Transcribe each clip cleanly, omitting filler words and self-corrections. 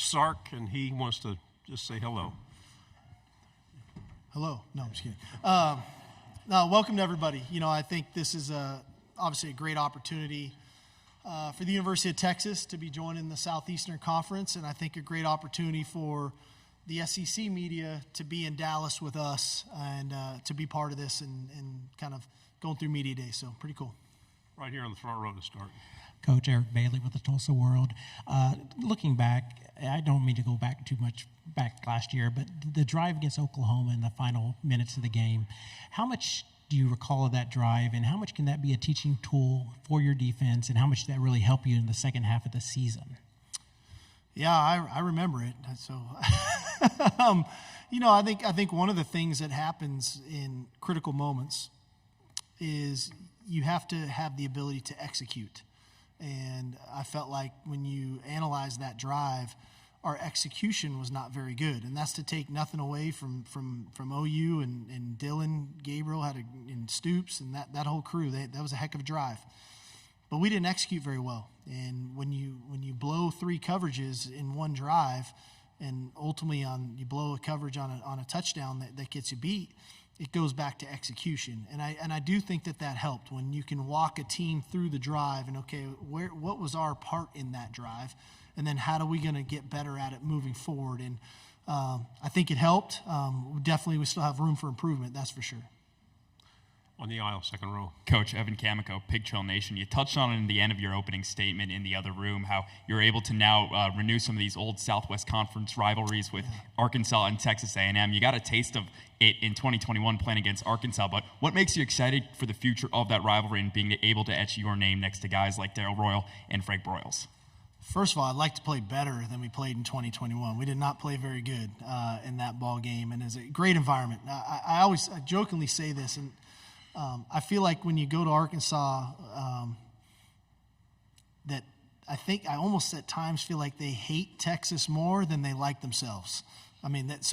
Sark, and he wants to just say hello. Hello. No, I'm just kidding. Welcome to everybody. I think this is obviously a great opportunity for the University of Texas to be joining the Southeastern Conference, and I think a great opportunity for the SEC media to be in Dallas with us and to be part of this and kind of going through Media Day. So pretty cool. Right here on the front row to start. Coach Eric Bailey with the Tulsa World. Looking back, I don't mean to go back too much back last year, but the drive against Oklahoma in the final minutes of the game, how much do you recall of that drive, and how much can that be a teaching tool for your defense, and how much did that really help you in the second half of the season? Yeah, I remember it. So, I think one of the things that happens in critical moments is you have to have the ability to execute. And I felt like when you analyze that drive, our execution was not very good. And that's to take nothing away from OU and Dylan, Gabriel and Stoops and that whole crew. That was a heck of a drive. But we didn't execute very well. And when you blow 3 coverages in one drive, and ultimately you blow a coverage on a touchdown that gets you beat, it goes back to execution. And I do think that helped when you can walk a team through the drive and, okay, what was our part in that drive? And then how are we going to get better at it moving forward? And I think it helped. We still have room for improvement, that's for sure. On the aisle, second row. Coach Evan Camico, Pig Trail Nation. You touched on it in the end of your opening statement in the other room, how you're able to now renew some of these old Southwest Conference rivalries with Arkansas and Texas A&M. You got a taste of it in 2021 playing against Arkansas, but what makes you excited for the future of that rivalry and being able to etch your name next to guys like Darrell Royal and Frank Broyles? First of all, I'd like to play better than we played in 2021. We did not play very good in that ball game, and it's a great environment. I jokingly say this, and I feel like when you go to Arkansas, that I almost at times feel like they hate Texas more than they like themselves. I mean, that's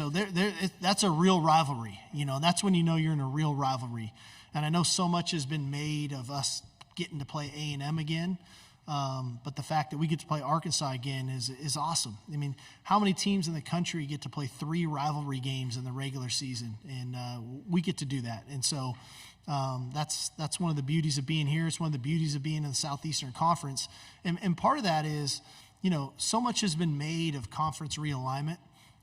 a real rivalry. That's when you know you're in a real rivalry. And I know so much has been made of us getting to play A&M again, but the fact that we get to play Arkansas again is awesome. I mean, how many teams in the country get to play 3 rivalry games in the regular season? And we get to do that. And so that's one of the beauties of being here. It's one of the beauties of being in the Southeastern Conference. And part of that is, so much has been made of conference realignment,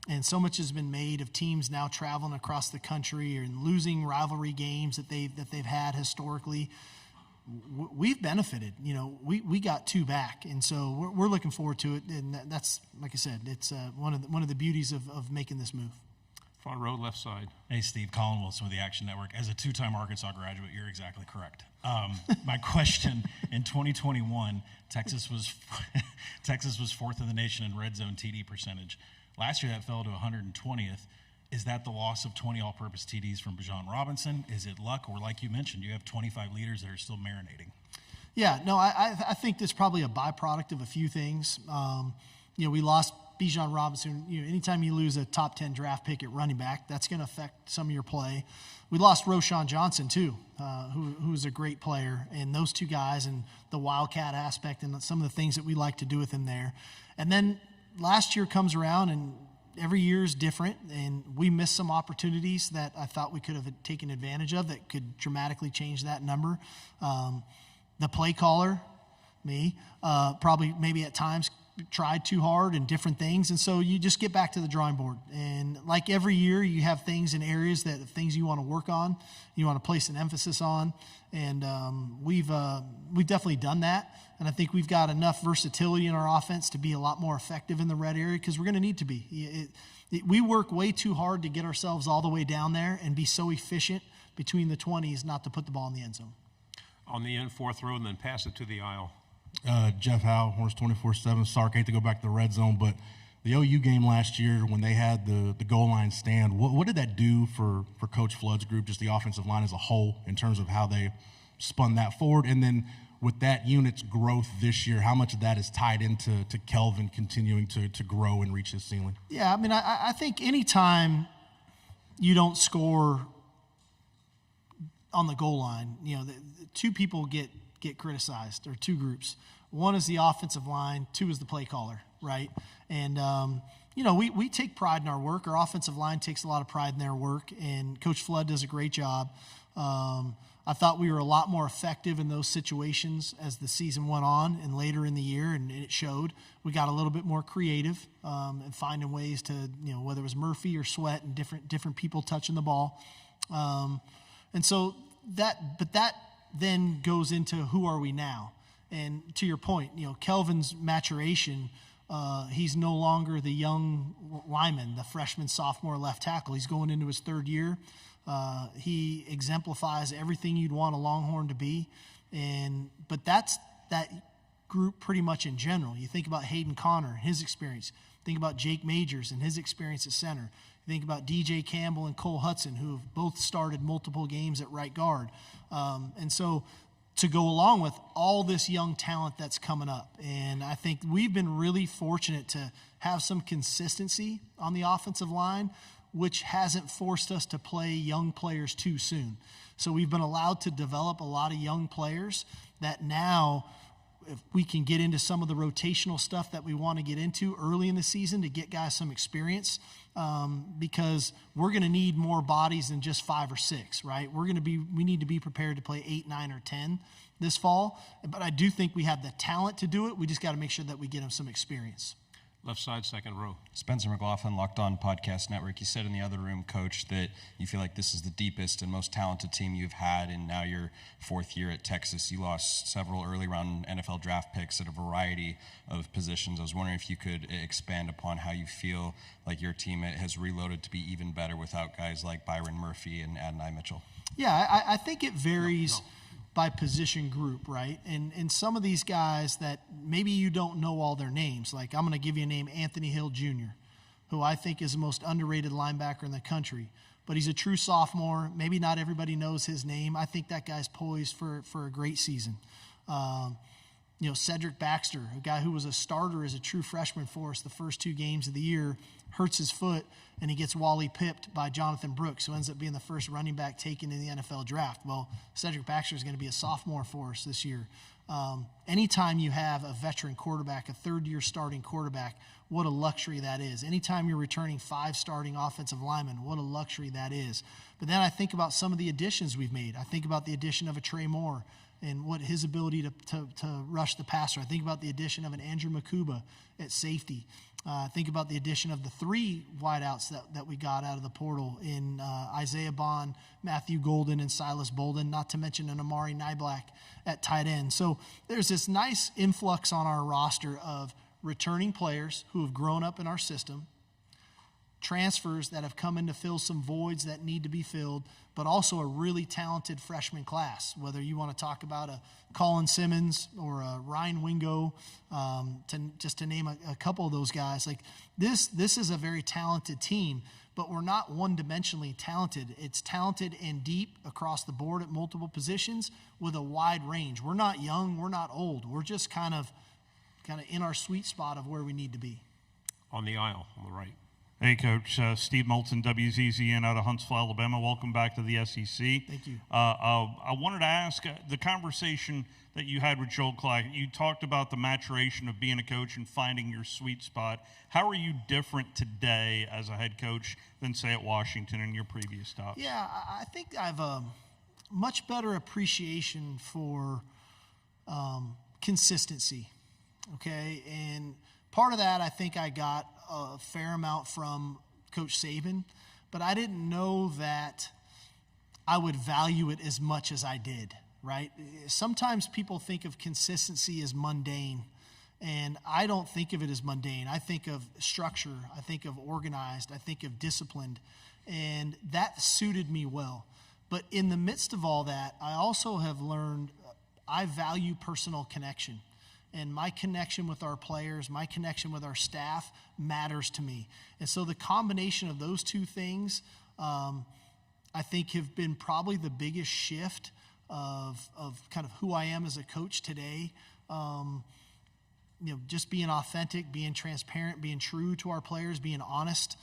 and so much has been made of teams now traveling across the country and losing rivalry games that they've had historically. We've benefited. We got 2 back, and so we're looking forward to it. And that's, like I said, it's one of the beauties of making this move. Front row, left side. Hey, Steve, Colin Wilson with the Action Network. As a 2-time Arkansas graduate, you're exactly correct. My question, in 2021, Texas was 4th in the nation in red zone TD percentage. Last year, that fell to 120th. Is that the loss of 20 all-purpose TDs from Bijan Robinson? Is it luck? Or like you mentioned, you have 25 leaders that are still marinating. Yeah, no, I think that's probably a byproduct of a few things. We lost Bijan Robinson. Anytime you lose a top 10 draft pick at running back, that's going to affect some of your play. We lost Roschon Johnson too, who's a great player, and those 2 guys and the Wildcat aspect and some of the things that we like to do with him there. And then last year comes around, and every year is different, and we missed some opportunities that I thought we could have taken advantage of that could dramatically change that number. The play caller, me, probably maybe at times tried too hard and different things, and so you just get back to the drawing board. And like every year, you have things in areas things you want to work on, you want to place an emphasis on, and we've definitely done that. And I think we've got enough versatility in our offense to be a lot more effective in the red area because we're going to need to be. We work way too hard to get ourselves all the way down there and be so efficient between the 20s not to put the ball in the end zone. On the end, 4th row, and then pass it to the aisle. Jeff Howe, Horns 24/7. Sark, hate to go back to the red zone, but the OU game last year when they had the goal line stand, what did that do for Coach Flood's group, just the offensive line as a whole, in terms of how they spun that forward? And then with that unit's growth this year, how much of that is tied into Kelvin continuing to grow and reach his ceiling? Yeah, I mean, I think anytime you don't score on the goal line, the 2 people get criticized, or 2 groups. One is the offensive line, 2 is the play caller. right? And, we take pride in our work. Our offensive line takes a lot of pride in their work, and Coach Flood does a great job. I thought we were a lot more effective in those situations as the season went on and later in the year, and it showed. We got a little bit more creative and finding ways to, whether it was Murphy or Sweat and different people touching the ball. And so that then goes into who are we now? And to your point, Kelvin's maturation, he's no longer the young lineman, the freshman, sophomore left tackle. He's going into his third year. He exemplifies everything you'd want a Longhorn to be. But that's that group pretty much in general. You think about Hayden Connor, his experience. Think about Jake Majors and his experience at center. You think about DJ Campbell and Cole Hudson, who have both started multiple games at right guard. And so to go along with all this young talent that's coming up. And I think we've been really fortunate to have some consistency on the offensive line, which hasn't forced us to play young players too soon. So we've been allowed to develop a lot of young players that now, if we can get into some of the rotational stuff that we want to get into early in the season to get guys some experience, because we're going to need more bodies than just 5 or 6, right? We need to be prepared to play 8, 9, or 10 this fall. But I do think we have the talent to do it. We just got to make sure that we get them some experience. Left side, second row. Spencer McLaughlin, Locked On Podcast Network. You said in the other room, Coach, that you feel like this is the deepest and most talented team you've had, and now your 4th year at Texas. You lost several early round NFL draft picks at a variety of positions. I was wondering if you could expand upon how you feel like your team has reloaded to be even better without guys like Byron Murphy and Adonai Mitchell. Yeah, I think it varies by position group, right? And some of these guys that maybe you don't know all their names, like I'm going to give you a name, Anthony Hill Jr., who I think is the most underrated linebacker in the country. But he's a true sophomore. Maybe not everybody knows his name. I think that guy's poised for a great season. Cedric Baxter, a guy who was a starter as a true freshman for us the first 2 games of the year, hurts his foot, and he gets Wally pipped by Jonathan Brooks, who ends up being the first running back taken in the NFL draft. Well, Cedric Baxter is going to be a sophomore for us this year. Anytime you have a veteran quarterback, a third-year starting quarterback, what a luxury that is. Anytime you're returning 5 starting offensive linemen, what a luxury that is. But then I think about some of the additions we've made. I think about the addition of a Trey Moore and what his ability to rush the passer. I think about the addition of an Andrew Makuba at safety. Think about the addition of the 3 wideouts that we got out of the portal in Isaiah Bond, Matthew Golden, and Silas Bolden, not to mention an Amari Nyblack at tight end. So there's this nice influx on our roster of returning players who have grown up in our system, transfers that have come in to fill some voids that need to be filled, but also a really talented freshman class, whether you want to talk about a Colin Simmons or a Ryan Wingo, just to name a couple of those guys. Like this is a very talented team, but we're not one-dimensionally talented. It's talented and deep across the board at multiple positions with a wide range. We're not young, we're not old. We're just kind of in our sweet spot of where we need to be. On the aisle, on the right. Hey, Coach. Steve Moulton, WZZN out of Huntsville, Alabama. Welcome back to the SEC. Thank you. I wanted to ask the conversation that you had with Joel Clark. You talked about the maturation of being a coach and finding your sweet spot. How are you different today as a head coach than, say, at Washington in your previous stops? Yeah, I think I have a much better appreciation for consistency, okay? And part of that I think I got a fair amount from Coach Saban, but I didn't know that I would value it as much as I did, right? Sometimes people think of consistency as mundane, and I don't think of it as mundane. I think of structure. I think of organized. I think of disciplined, and that suited me well. But in the midst of all that, I also have learned I value personal connection. And my connection with our players, my connection with our staff matters to me. And so the combination of those 2 things, I think have been probably the biggest shift of kind of who I am as a coach today. Just being authentic, being transparent, being true to our players, being honest.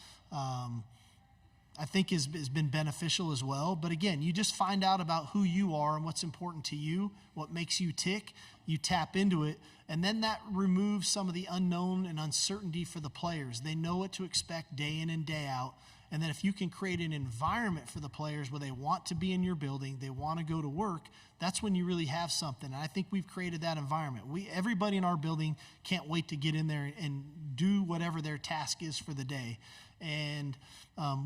I think has been beneficial as well. But again, you just find out about who you are and what's important to you, what makes you tick. You tap into it, and then that removes some of the unknown and uncertainty for the players. They know what to expect day in and day out. And then if you can create an environment for the players where they want to be in your building, they want to go to work, that's when you really have something. And I think we've created that environment. Everybody in our building can't wait to get in there and do whatever their task is for the day. And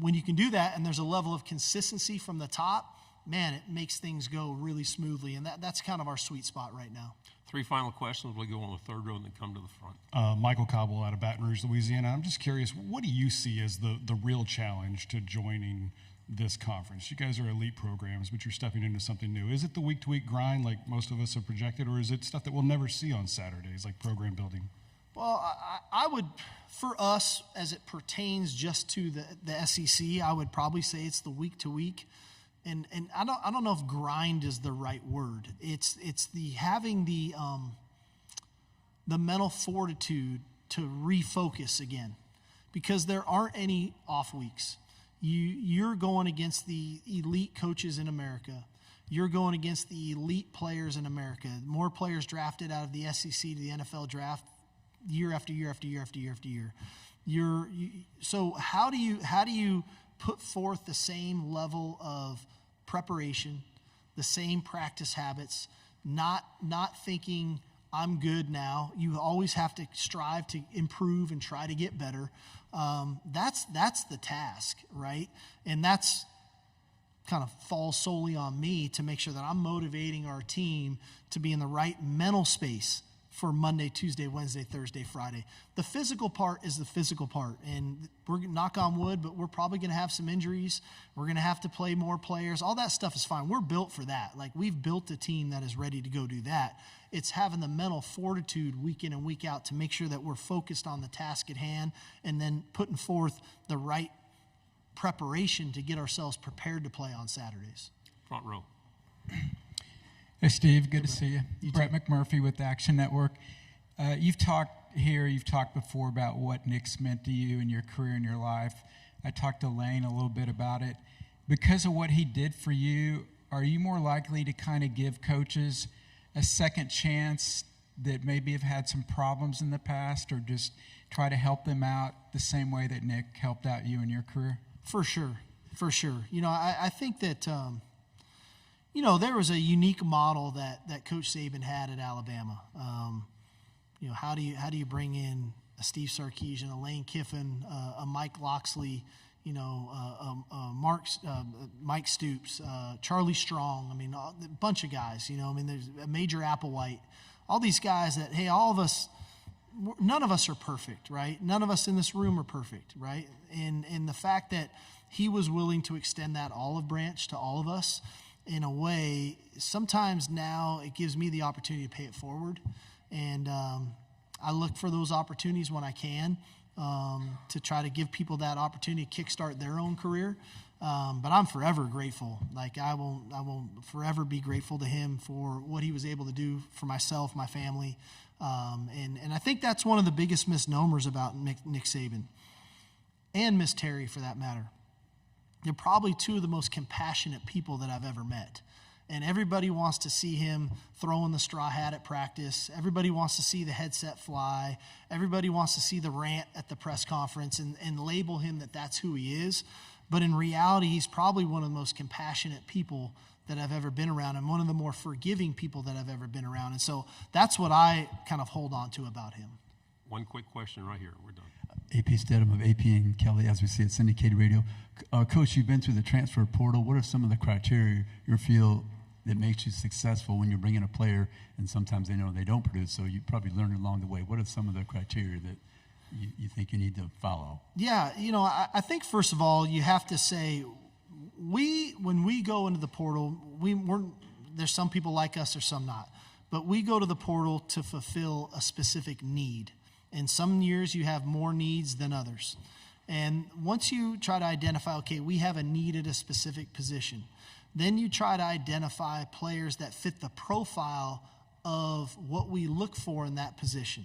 when you can do that and there's a level of consistency from the top, man, it makes things go really smoothly. And that's kind of our sweet spot right now. 3 final questions. We'll go on the third row and then come to the front. Michael Cobble out of Baton Rouge, Louisiana. I'm just curious, what do you see as the real challenge to joining this conference? You guys are elite programs, but you're stepping into something new. Is it the week-to-week grind like most of us have projected, or is it stuff that we'll never see on Saturdays, like program building? Well, I would, for us, as it pertains just to the SEC, I would probably say it's the week-to-week. And I don't know if grind is the right word. It's the having the mental fortitude to refocus again, because there aren't any off weeks. You're going against the elite coaches in America. You're going against the elite players in America. More players drafted out of the SEC to the NFL draft year after year after year after year after year. So how do you put forth the same level of preparation, the same practice habits, not thinking I'm good now. You always have to strive to improve and try to get better. That's the task, right? And that's kind of falls solely on me to make sure that I'm motivating our team to be in the right mental space for Monday, Tuesday, Wednesday, Thursday, Friday. The physical part is the physical part, and we're knock on wood, but we're probably going to have some injuries. We're going to have to play more players. All that stuff is fine. We're built for that. Like, we've built a team that is ready to go do that. It's having the mental fortitude week in and week out to make sure that we're focused on the task at hand, and then putting forth the right preparation to get ourselves prepared to play on Saturdays. Front row. Hey, Steve, good to see you. Brett McMurphy with Action Network. You've talked before about what Nick's meant to you in your career and your life. I talked to Lane a little bit about it. Because of what he did for you, are you more likely to kind of give coaches a second chance that maybe have had some problems in the past, or just try to help them out the same way that Nick helped out you in your career? For sure. I think that there was a unique model that Coach Saban had at Alabama. How do you bring in a Steve Sarkisian, a Lane Kiffin, a Mike Loxley, Mike Stoops, Charlie Strong. I mean, a bunch of guys. There's a Major Applewhite. All these guys that, hey, all of us, none of us are perfect, right? None of us in this room are perfect, right? And the fact that he was willing to extend that olive branch to all of us, in a way, sometimes now it gives me the opportunity to pay it forward. And I look for those opportunities when I can to try to give people that opportunity to kickstart their own career. But I'm forever grateful. Like, I will forever be grateful to him for what he was able to do for myself, my family. And I think that's one of the biggest misnomers about Nick Saban, and Miss Terry for that matter. They're probably two of the most compassionate people that I've ever met. And everybody wants to see him throwing the straw hat at practice. Everybody wants to see the headset fly. Everybody wants to see the rant at the press conference and label him that that's who he is. But in reality, he's probably one of the most compassionate people that I've ever been around, and one of the more forgiving people that I've ever been around. And so that's what I kind of hold on to about him. One quick question right here. We're done. AP Stedham of AP and Kelly, as we see at syndicated radio. Coach, you've been through the transfer portal. What are some of the criteria you feel that makes you successful when you're bringing a player, and sometimes they know they don't produce, so you probably learn along the way. What are some of the criteria that you think you need to follow? Yeah, I think first of all, you have to say, when we go into the portal, there's some people like us or some not, but we go to the portal to fulfill a specific need. And some years you have more needs than others. And once you try to identify, okay, we have a need at a specific position, then you try to identify players that fit the profile of what we look for in that position.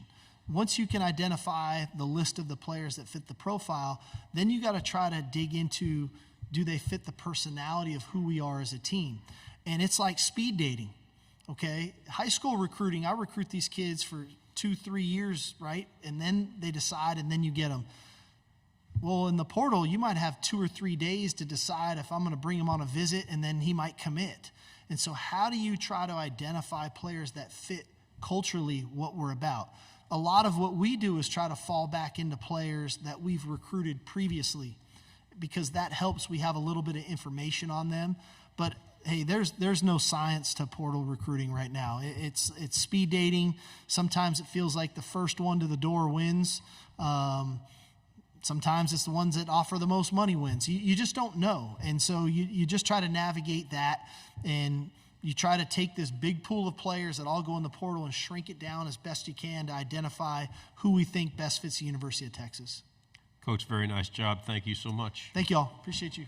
Once you can identify the list of the players that fit the profile, then you got to try to dig into do they fit the personality of who we are as a team? And it's like speed dating, okay? High school recruiting, I recruit these kids for 2-3 years, right? And then they decide, and then you get them. Well, in the portal, you might have 2 or 3 days to decide if I'm going to bring him on a visit, and then he might commit. And so how do you try to identify players that fit culturally what we're about? A lot of what we do is try to fall back into players that we've recruited previously, because that helps. We have a little bit of information on them. But hey, there's no science to portal recruiting right now. It's speed dating. Sometimes it feels like the first one to the door wins. Sometimes it's the ones that offer the most money wins. You just don't know. And so you just try to navigate that, and you try to take this big pool of players that all go in the portal and shrink it down as best you can to identify who we think best fits the University of Texas. Coach, very nice job. Thank you so much. Thank you all. Appreciate you.